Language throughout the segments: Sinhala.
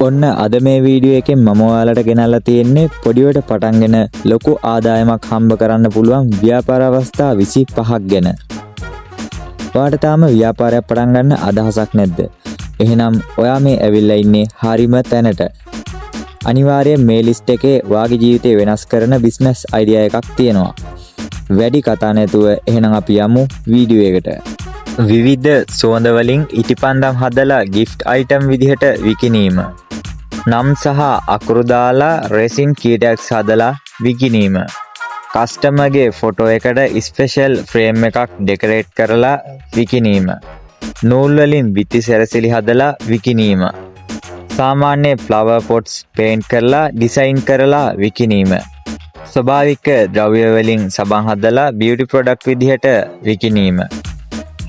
ඔන්න අද මේ වීඩියෝ එකෙන් මම ඔයාලට ගෙනල්ලා තියෙන්නේ පොඩිවට පටන්ගෙන ලොකු ආදායමක් හම්බ කරන්න පුළුවන් ව්‍යාපාර අවස්ථා 25ක් ගැන. ඔයාලට තාම ව්‍යාපාරයක් පටන් ගන්න අදහසක් නැද්ද? එහෙනම් ඔයා මේ ඇවිල්ලා ඉන්නේ හරිම තැනට. අනිවාර්යයෙන් මේ ලිස්ට් එකේ ඔයාගේ ජීවිතේ වෙනස් කරන බිස්නස් අයිඩියා එකක් තියෙනවා. වැඩි කතා නැතුව එහෙනම් අපි යමු වීඩියෝ එකට. විවිධ සුවඳ වලින් ඉටිපන්දම් හදලා gift item විදිහට විකිණීම. නම් සහ අකුරු දාලා රෙසින් කීටයක් හදලා විකිණීම. කස්ටමර්ගේ ෆොටෝ එකට ස්පෙෂල් ෆ්‍රේම් එකක් ඩෙකොරේට් කරලා විකිණීම. නූල් වලින් බිත්ති සැරසිලි හදලා විකිණීම. සාමාන්‍ය ෆ්ලවර් පොට්ස් පේන්ට් කරලා ඩිසයින් කරලා විකිණීම. ස්වභාවික ද්‍රව්‍ය වලින් සබන් හදලා බියුටි ප්‍රොඩක්ට් විදිහට විකිණීම.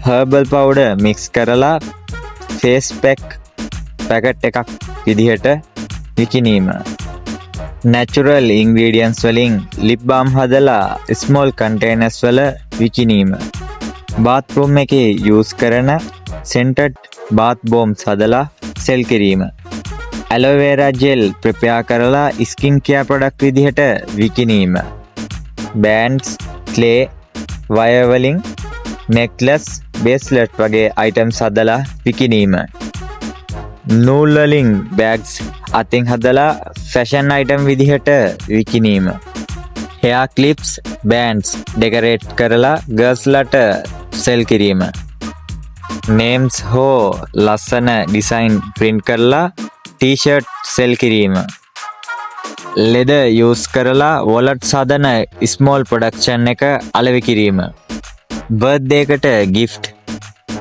herbal powder mix කරලා face pack පැකට් එකක් විදිහට විකිණීම. natural ingredients වලින් lip balm හදලා small containers වල විකිණීම. bathroom එකේ use කරන scented bath bombs හදලා sell කිරීම. aloe vera gel prepare කරලා skin care product විදිහට විකිණීම. bands, clay, wire වලින් necklace, bracelet වගේ items හදලා විකිණීම. නූල් වලින් bags අතින් හදලා fashion item විදිහට විකිණීම. hair clips, bands decorate කරලා girls ලට sell කිරීම. names හෝ ලස්සන design print කරලා t-shirt sell කිරීම. leather use කරලා wallets හදන small production එක අලෙවි කිරීම. birthday එකට gift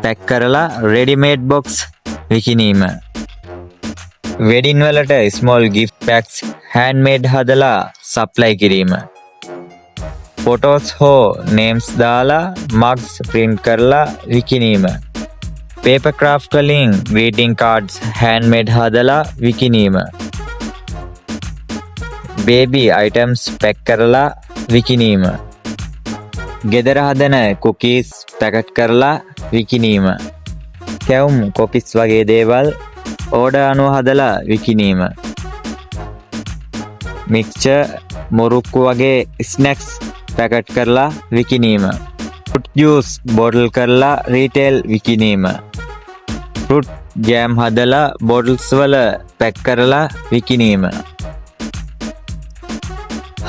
pack කරලා ready made box විකිණීම. wedding වලට small gift packs handmade හදලා supply කිරීම. photos හෝ names දාලා mugs print කරලා විකිණීම. paper craft වලින් greeting cards handmade හදලා විකිණීම. baby items pack කරලා විකිණීම. ගෙදර හදන cookies පැකට් කරලා විකිණීම. කැවුම් කොපිස් වගේ දේවල් ඕඩර් අනුව හදලා විකිණීම. මික්ස්චර් මොරුක්කු වගේ ස්නැක්ස් පැකට් කරලා විකිණීම. ෆෘට් ජූස් බෝටල් කරලා රීටේල් විකිණීම. ෆෘට් ජෑම් හදලා බෝටල්ස් වල පැක් කරලා විකිණීම.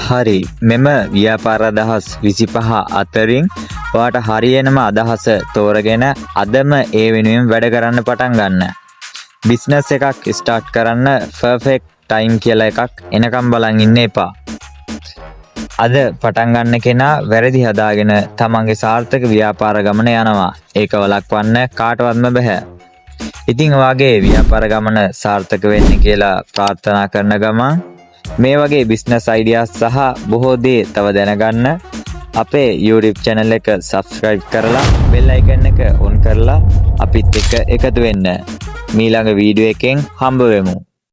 හරි, මෙම ව්‍යාපාර අදහස් 25 අතරින් ඔයාට හරියනම අදහස තෝරගෙන අදම ඒ වෙනුවෙන් වැඩ කරන්න පටන් ගන්න. බිස්නස් එකක් ස්ටාර්ට් කරන්න පර්ෆෙක්ට් ටයිම් කියලා එකක් එනකම් බලන් ඉන්න එපා. අද පටන් ගන්න කෙනා වැරදි හදාගෙන තමන්ගේ සාර්ථක ව්‍යාපාර ගමන යනවා. ඒක වළක්වන්න කාටවත්ම බෑ. ඉතින් ඔයාගේ ව්‍යාපාර ගමන සාර්ථක වෙන්න කියලා ප්‍රාර්ථනා කරන ගමන් මේ වගේ බිස්නස් අයිඩියාස් සහ බොහෝ දේ තව දැනගන්න අපේ YouTube channel එක subscribe කරලා bell icon එක on කරලා අපිත් එක්ක එකතු වෙන්න. මීළඟ වීඩියෝ එකෙන් හම්බ වෙමු.